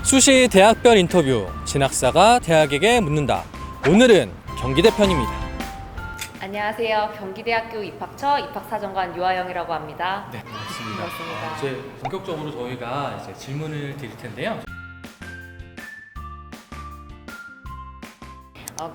수시 대학별 인터뷰, 진학사가 대학에게 묻는다. 오늘은 경기대 편입니다. 안녕하세요. 경기대학교 입학처 입학사정관 유아영이라고 합니다. 네, 반갑습니다. 반갑습니다. 이제 본격적으로 저희가 이제 질문을 드릴 텐데요.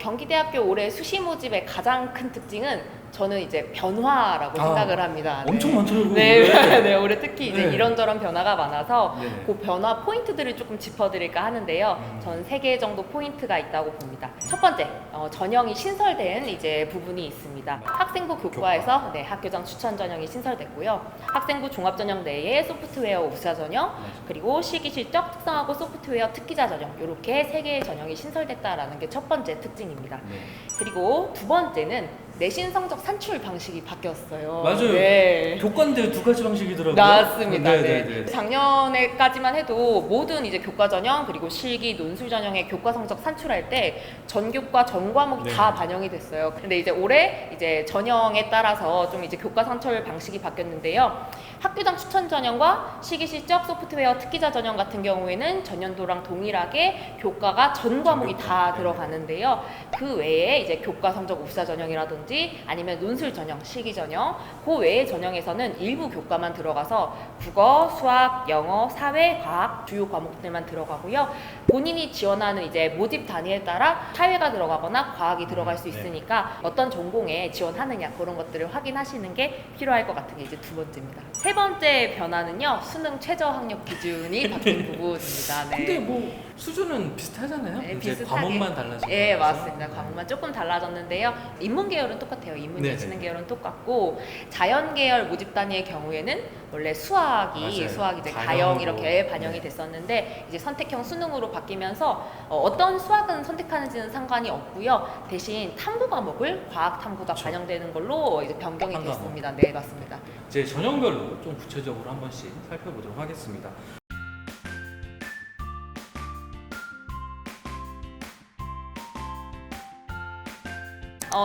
경기대학교 올해 수시 모집의 가장 큰 특징은 저는 이제 변화라고 생각을 합니다. 엄청 많더라고요. 네, 네, 올해 특히 이제 네. 이런저런 변화가 많아서 네네. 그 변화 포인트들을 조금 짚어드릴까 하는데요. 저는 3개 정도 포인트가 있다고 봅니다. 첫 번째, 전형이 신설된 이제 부분이 있습니다. 학생부 교과에서 네, 학교장 추천 전형이 신설됐고요. 학생부 종합전형 내에 소프트웨어 우수자 전형, 그리고 실기실적 특성화고 소프트웨어 특기자 전형, 이렇게 3개의 전형이 신설됐다라는 게 첫 번째 특징입니다. 네. 그리고 두 번째는 내신 성적 산출 방식이 바뀌었어요. 맞아요. 네. 교과인데 두 가지 방식이더라고요. 맞습니다. 네. 네. 작년에까지만 해도 모든 이제 교과 전형 그리고 실기 논술 전형의 교과 성적 산출할 때 전교과 전 과목이 네. 다 반영이 됐어요. 근데 이제 올해 이제 전형에 따라서 좀 이제 교과 산출 방식이 바뀌었는데요. 학교장 추천 전형과 실기 실적 소프트웨어 특기자 전형 같은 경우에는 전년도랑 동일하게 교과가 전 과목이 다 들어가는데요. 그 외에 이제 교과 성적 우수자 전형이라든지 아니면 논술 전형, 실기 전형, 그 외의 전형에서는 일부 교과만 들어가서 국어, 수학, 영어, 사회, 과학 주요 과목들만 들어가고요. 본인이 지원하는 이제 모집 단위에 따라 사회가 들어가거나 과학이 들어갈 수 있으니까 어떤 전공에 지원하느냐 그런 것들을 확인하시는 게 필요할 것 같은 게 이제 두 번째입니다. 세 번째 변화는요, 수능 최저 학력 기준이 바뀐 부분입니다. 네. 근데 뭐 수준은 비슷하잖아요. 네, 이제 비슷하게. 과목만 달라진 네, 거라서. 맞습니다. 과목만 조금 달라졌는데요. 인문 계열은 똑같아요. 인문 네네. 예체능 계열은 똑같고 자연 계열 모집 단위의 경우에는 원래 수학이 맞아요. 수학 이제 가형으로. 가형 이렇게 반영이 네. 됐었는데 이제 선택형 수능으로 바뀌면서 어떤 수학은 선택하는지는 상관이 없고요. 대신 탐구 과목을 과학 탐구가 그쵸. 반영되는 걸로 이제 변경이 한 과목. 됐습니다. 네, 맞습니다. 이제 전형별로 좀 구체적으로 한 번씩 살펴보도록 하겠습니다.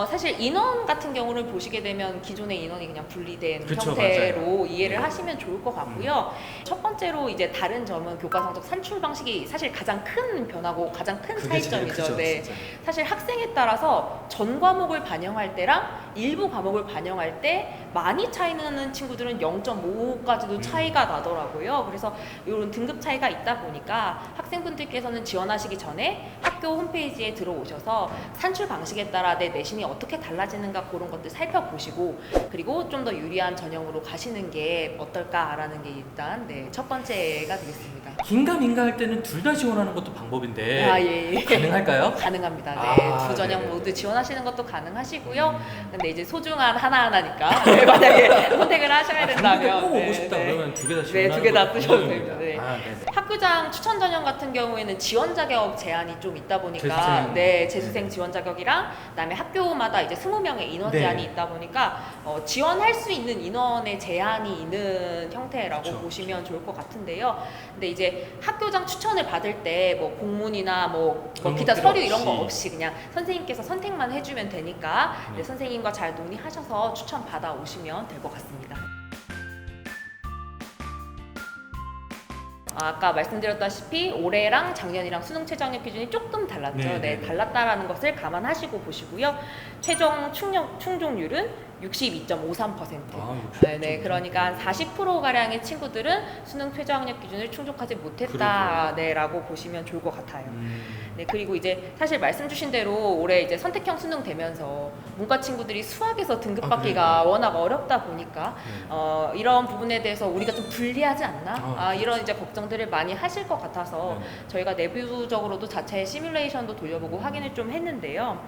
사실 인원 같은 경우를 보시게 되면 기존의 인원이 그냥 분리된 그쵸, 형태로 맞아요. 이해를 네. 하시면 좋을 것 같고요. 첫 번째로 이제 다른 점은 교과 성적 산출 방식이 사실 가장 큰 변화고 가장 큰 그게 제일 차이점이죠. 크죠, 네. 진짜. 사실 학생에 따라서 전 과목을 반영할 때랑 일부 과목을 반영할 때 많이 차이 나는 친구들은 0.5까지도 차이가 나더라고요. 그래서 이런 등급 차이가 있다 보니까 학생분들께서는 지원하시기 전에 학교 홈페이지에 들어오셔서 산출 방식에 따라 내 내신이 어떻게 달라지는가 그런 것들 살펴보시고 그리고 좀 더 유리한 전형으로 가시는 게 어떨까라는 게 일단 네, 첫 번째가 되겠습니다. 긴가민가 할 때는 둘 다 지원하는 것도 방법인데 예. 가능할까요? 가능합니다. 네, 아, 두 전형 네네. 모두 지원하시는 것도 가능하시고요. 근데 이제 소중한 하나하나니까 네, 만약에 선택을 하셔야 된다면 꼭 오고 싶다 그러면 두 개 다 네, 지원하는 두 개 다 것도 쓰셔도 방법입니다. 됩니다. 네. 네네. 학교장 추천 전형 같은 경우에는 지원 자격 제한이 좀 있다 보니까 재수생. 네, 재수생 지원 자격이랑 그다음에 학교마다 이제 20명의 인원 네. 제한이 있다 보니까 지원할 수 있는 인원의 제한이 있는 형태라고 그쵸. 보시면 좋을 것 같은데요. 근데 이제 학교장 추천을 받을 때 뭐 공문이나 뭐 그런 기타 거 서류 필요 이런 거 없이. 없이 그냥 선생님께서 선택만 해주면 되니까 네. 네, 선생님과 잘 논의하셔서 추천 받아 오시면 될 것 같습니다. 아까 말씀드렸다시피 올해랑 작년이랑 수능 최저 학력 기준이 조금 달랐죠. 네. 달랐다라는 것을 감안하시고 보시고요. 최종 충족률은 62.53%. 네, 그러니까 한 40% 가량의 친구들은 수능 최저 학력 기준을 충족하지 못했다, 네라고 보시면 좋을 것 같아요. 네, 그리고 이제 사실 말씀 주신 대로 올해 이제 선택형 수능 되면서 문과 친구들이 수학에서 등급 받기가 워낙 어렵다 보니까 이런 부분에 대해서 우리가 좀 불리하지 않나? 이런 이제 걱정들을 많이 하실 것 같아서 저희가 내부적으로도 자체 시뮬레이션도 돌려보고 확인을 좀 했는데요.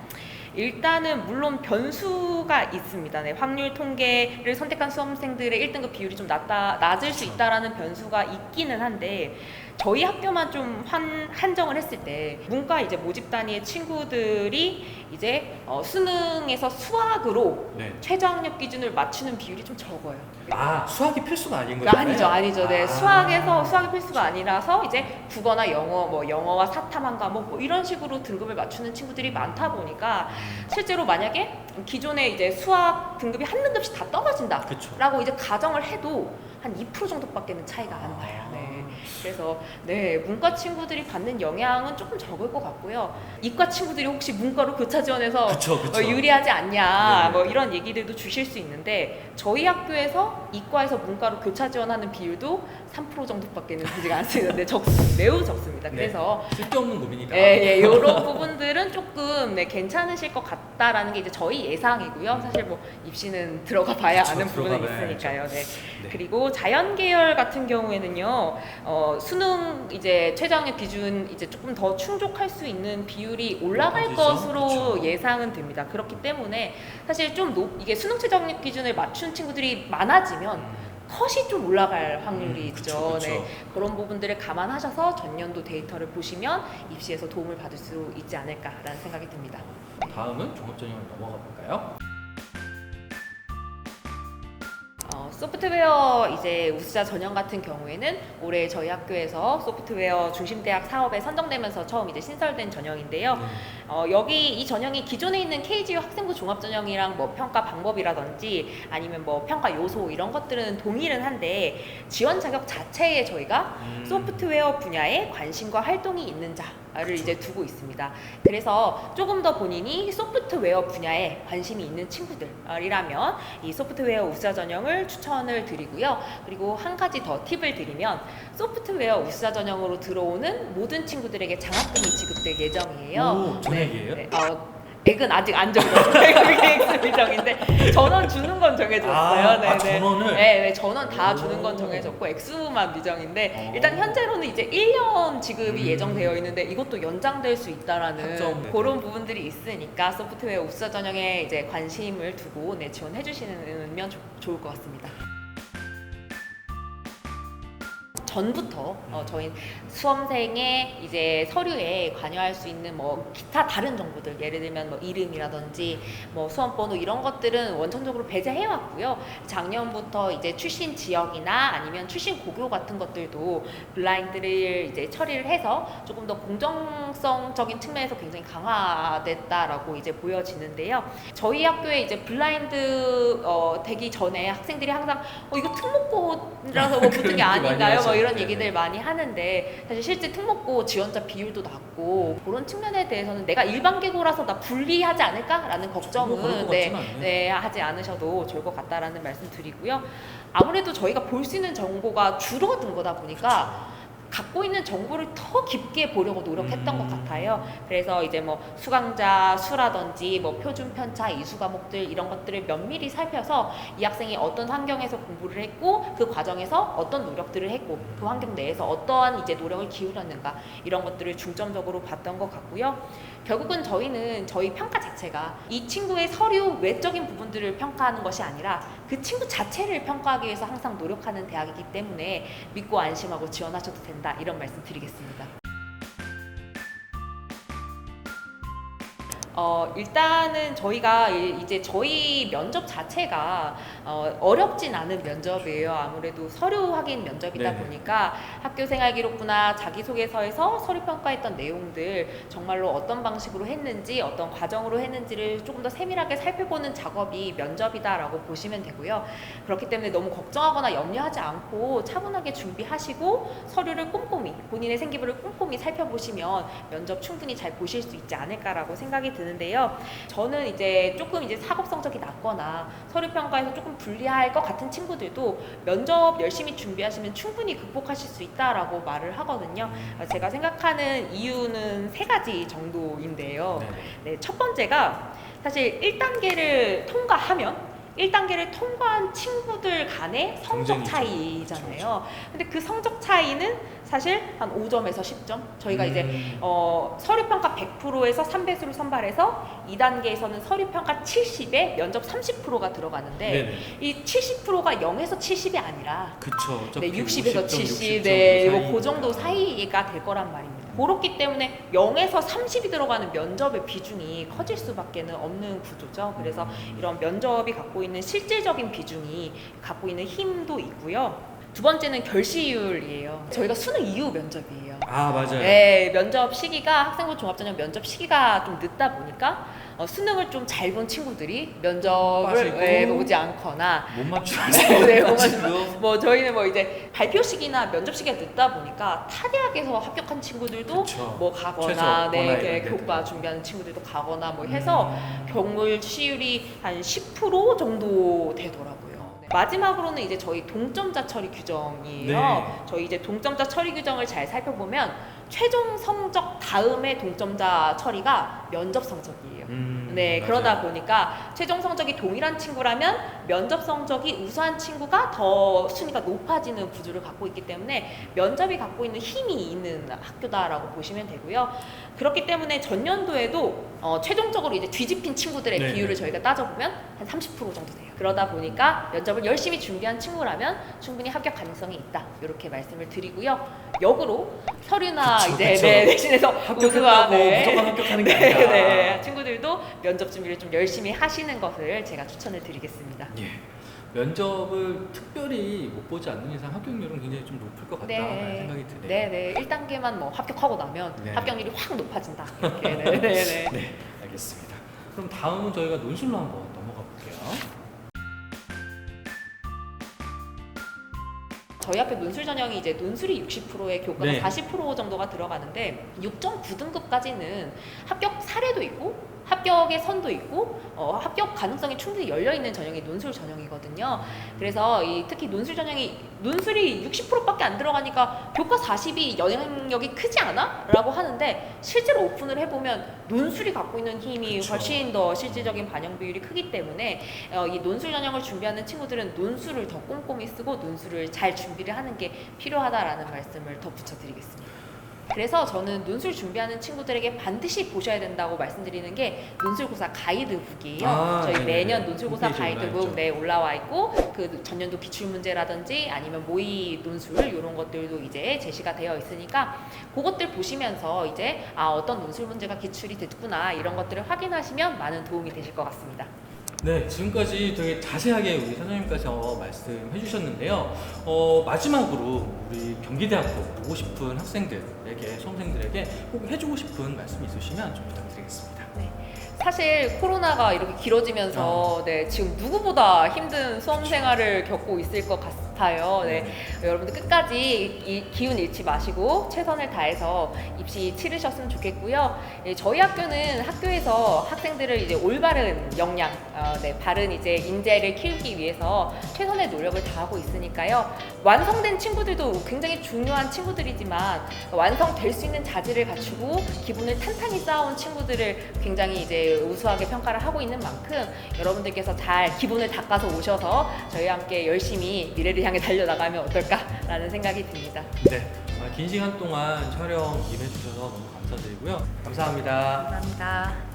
일단은 물론 변수가 있습니다. 네, 확률 통계를 선택한 수험생들의 1등급 비율이 좀 낮을 수 있다라는 변수가 있기는 한데 저희 학교만 좀 한정을 했을 때 문과 이제 모집 단위의 친구들이 이제 수능에서 수학으로 네. 최저 학력 기준을 맞추는 비율이 좀 적어요. 아, 수학이 필수가 아닌 거죠? 아니죠. 네, 수학이 필수가 아니라서 이제 국어나 영어, 뭐 영어와 사탐한 과목 뭐 이런 식으로 등급을 맞추는 친구들이 많다 보니까 실제로 만약에 기존에 이제 수학 등급이 한 등급씩 다 떨어진다라고 그쵸. 이제 가정을 해도 한 2% 정도밖에는 차이가 안 나요. 네. 그래서 네, 문과 친구들이 받는 영향은 조금 적을 것 같고요. 이과 친구들이 혹시 문과로 교차 지원해서 그쵸. 유리하지 않냐 네네. 뭐 이런 얘기들도 주실 수 있는데 저희 학교에서 이과에서 문과로 교차 지원하는 비율도 3% 정도밖에는 되지 않습니다. 매우 적습니다. 네. 그래서 쓸데없는 고민이다. 이런 부분들은 조금 괜찮으실 것 같다라는 게 이제 저희 예상이고요. 사실 뭐 입시는 들어가 봐야 그쵸, 아는 부분은 들어가 봐야죠. 있으니까요. 네. 네. 그리고 자연계열 같은 경우에는요, 수능 이제 최저학력 기준 이제 조금 더 충족할 수 있는 비율이 올라갈 높아지죠? 것으로 그쵸. 예상은 됩니다. 그렇기 때문에 사실 좀 이게 수능 최저학력 기준을 맞춘 친구들이 많아지면 컷이 좀 올라갈 확률이 있죠. 그쵸. 네, 그런 부분들을 감안하셔서 전년도 데이터를 보시면 입시에서 도움을 받을 수 있지 않을까라는 생각이 듭니다. 다음은 종합전형을 넘어가 볼까요? 소프트웨어 이제 우수자 전형 같은 경우에는 올해 저희 학교에서 소프트웨어 중심대학 사업에 선정되면서 처음 이제 신설된 전형인데요. 여기 이 전형이 기존에 있는 KGU 학생부 종합 전형이랑 뭐 평가 방법이라든지 아니면 뭐 평가 요소 이런 것들은 동일은 한데 지원 자격 자체에 저희가 소프트웨어 분야에 관심과 활동이 있는 자를 이제 두고 있습니다. 그래서 조금 더 본인이 소프트웨어 분야에 관심이 있는 친구들이라면 이 소프트웨어 우수자 전형을 추천을 드리고요. 그리고 한 가지 더 팁을 드리면 소프트웨어 우수자 전형으로 들어오는 모든 친구들에게 장학금이 지급될 예정이에요. 오, 전액이에요? 액은 아직 안 정해졌어요. 그게 예정인데 전원 주는 건 정해졌어요. 전원을? 네, 전원 다 주는 건 정해졌고 액수만 미정인데 일단 현재로는 이제 1년 지급이 예정되어 있는데 이것도 연장될 수 있다라는 그런 부분들이 있으니까 소프트웨어 우수자 전형에 이제 관심을 두고 지원해 주시면 좋을 것 같습니다. 전부터 저희 수험생의 이제 서류에 관여할 수 있는 뭐 기타 다른 정보들 예를 들면 뭐 이름이라든지 뭐 수험번호 이런 것들은 원천적으로 배제해 왔고요. 작년부터 이제 출신 지역이나 아니면 출신 고교 같은 것들도 블라인드를 이제 처리를 해서 조금 더 공정성적인 측면에서 굉장히 강화됐다라고 이제 보여지는데요. 저희 학교에 이제 블라인드 되기 전에 학생들이 항상 이거 특목고라서 뭐 붙은 게 아닌가요? 뭐 이런 얘기들 많이 하는데 사실 실제 특목고 지원자 비율도 낮고 그런 측면에 대해서는 내가 일반계고라서 나 불리하지 않을까라는 걱정은 하지 않으셔도 좋을 것 같다라는 말씀 드리고요. 아무래도 저희가 볼 수 있는 정보가 줄어든 거다 보니까 갖고 있는 정보를 더 깊게 보려고 노력했던 것 같아요. 그래서 이제 뭐 수강자 수라든지 뭐 표준 편차 이수 과목들 이런 것들을 면밀히 살펴서 이 학생이 어떤 환경에서 공부를 했고 그 과정에서 어떤 노력들을 했고 그 환경 내에서 어떠한 이제 노력을 기울였는가 이런 것들을 중점적으로 봤던 것 같고요. 결국은 저희는 저희 평가 자체가 이 친구의 서류 외적인 부분들을 평가하는 것이 아니라 그 친구 자체를 평가하기 위해서 항상 노력하는 대학이기 때문에 믿고 안심하고 지원하셔도 된다 이런 말씀 드리겠습니다. 일단은 저희가 이제 저희 면접 자체가 어렵진 않은 면접이에요. 아무래도 서류 확인 면접이다 보니까 학교 생활 기록부나 자기소개서에서 서류 평가했던 내용들 정말로 어떤 방식으로 했는지 어떤 과정으로 했는지를 조금 더 세밀하게 살펴보는 작업이 면접이다라고 보시면 되고요. 그렇기 때문에 너무 걱정하거나 염려하지 않고 차분하게 준비하시고 서류를 꼼꼼히 본인의 생기부를 꼼꼼히 살펴보시면 면접 충분히 잘 보실 수 있지 않을까라고 생각이 드는데요. 저는 이제 조금 이제 사급 성적이 낮거나 서류 평가에서 조금 불리할 것 같은 친구들도 면접 열심히 준비하시면 충분히 극복하실 수 있다라고 말을 하거든요. 제가 생각하는 이유는 3가지 정도인데요. 네, 첫 번째가 사실 1단계를 통과하면 1단계를 통과한 친구들 간의 성적 차이잖아요. 근데 그 성적 차이는 사실 한 5점에서 10점. 저희가 이제 서류평가 100%에서 3배수를 선발해서 2단계에서는 서류평가 70에 면접 30%가 들어가는데 이 70%가 0에서 70이 아니라 60에서 70, 그 정도 사이가 될 거란 말입니다. 그렇기 때문에 0에서 30이 들어가는 면접의 비중이 커질 수밖에 없는 구조죠. 그래서 이런 면접이 갖고 있는 실질적인 비중이 갖고 있는 힘도 있고요. 두 번째는 결시율이에요. 저희가 수능 이후 면접이에요. 아, 맞아요. 네, 면접 시기가 학생부 종합전형 면접 시기가 좀 늦다 보니까 수능을 좀 잘 본 친구들이 면접을 빠지고. 보지 않거나 못 맞추는 네, 못 지금. 뭐 저희는 뭐 이제 발표 시기나 면접 시기가 늦다 보니까 타대학에서 합격한 친구들도 그쵸. 뭐 최저 가거나 거나 이런 교과 데들. 준비하는 친구들도 가거나 뭐 해서 경물치율이 한 10% 정도 되더라고요. 네. 마지막으로는 이제 저희 동점자 처리 규정이에요. 네. 저희 이제 동점자 처리 규정을 잘 살펴보면 최종 성적 다음에 동점자 처리가 면접 성적이에요. 네, 맞아요. 그러다 보니까 최종 성적이 동일한 친구라면 면접 성적이 우수한 친구가 더 순위가 높아지는 구조를 갖고 있기 때문에 면접이 갖고 있는 힘이 있는 학교다라고 보시면 되고요. 그렇기 때문에 전년도에도 최종적으로 이제 뒤집힌 친구들의 네. 비율을 저희가 따져보면 한 30% 정도 돼요. 그러다 보니까 면접을 열심히 준비한 친구라면 충분히 합격 가능성이 있다. 이렇게 말씀을 드리고요. 역으로 서류나 그쵸, 이제 그쵸. 내신에서 합격했다고 무조건 합격하는 게 네, 아니라. 네. 친구들도 면접 준비를 좀 열심히 하시는 것을 제가 추천을 드리겠습니다. 예. 면접을 특별히 못 보지 않는 이상 합격률은 굉장히 좀 높을 것 같다라는 생각이 드네요. 네. 1단계만 뭐 합격하고 나면 네. 합격률이 확 높아진다. 이렇게. 네. 네, 알겠습니다. 그럼 다음은 저희가 논술로 한번 넘어가 볼게요. 저희 학교 논술 전형이 이제 논술이 60%의 교과가 네. 40% 정도가 들어가는데 6.9등급까지는 합격 사례도 있고 합격의 선도 있고 합격 가능성이 충분히 열려 있는 전형이 논술 전형이거든요. 그래서 특히 논술 전형이 논술이 60%밖에 안 들어가니까 교과 40이 영향력이 크지 않아? 라고 하는데 실제로 오픈을 해보면 논술이 갖고 있는 힘이 그쵸. 훨씬 더 실질적인 반영 비율이 크기 때문에 이 논술 전형을 준비하는 친구들은 논술을 더 꼼꼼히 쓰고 논술을 잘 준비를 하는 게 필요하다라는 말씀을 덧붙여 드리겠습니다. 그래서 저는 논술 준비하는 친구들에게 반드시 보셔야 된다고 말씀드리는 게 논술고사 가이드북이에요. 저희 네네네. 매년 논술고사 홈페이지에 가이드북 올라와 있고 그 전년도 기출문제라든지 아니면 모의 논술 이런 것들도 이제 제시가 되어 있으니까 그것들 보시면서 이제 어떤 논술 문제가 기출이 됐구나 이런 것들을 확인하시면 많은 도움이 되실 것 같습니다. 네, 지금까지 되게 자세하게 우리 선생님께서 말씀해 주셨는데요. 마지막으로 우리 경기대학교 보고 싶은 학생들에게, 수험생들에게 꼭 해주고 싶은 말씀이 있으시면 좀 부탁드리겠습니다. 사실 코로나가 이렇게 길어지면서 지금 누구보다 힘든 수험 생활을 겪고 있을 것 같아요. 여러분들 끝까지 이 기운 잃지 마시고 최선을 다해서 입시 치르셨으면 좋겠고요. 저희 학교는 학교에서 학생들을 이제 올바른 역량, 바른 이제 인재를 키우기 위해서 최선의 노력을 다하고 있으니까요. 완성된 친구들도 굉장히 중요한 친구들이지만 완성될 수 있는 자질을 갖추고 기본을 탄탄히 쌓아온 친구들을 굉장히 이제 우수하게 평가를 하고 있는 만큼 여러분들께서 잘 기본을 닦아서 오셔서 저희와 함께 열심히 미래를 향해 달려나가면 어떨까라는 생각이 듭니다. 네, 긴 시간 동안 촬영 임해주셔서 너무 감사드리고요. 감사합니다. 감사합니다.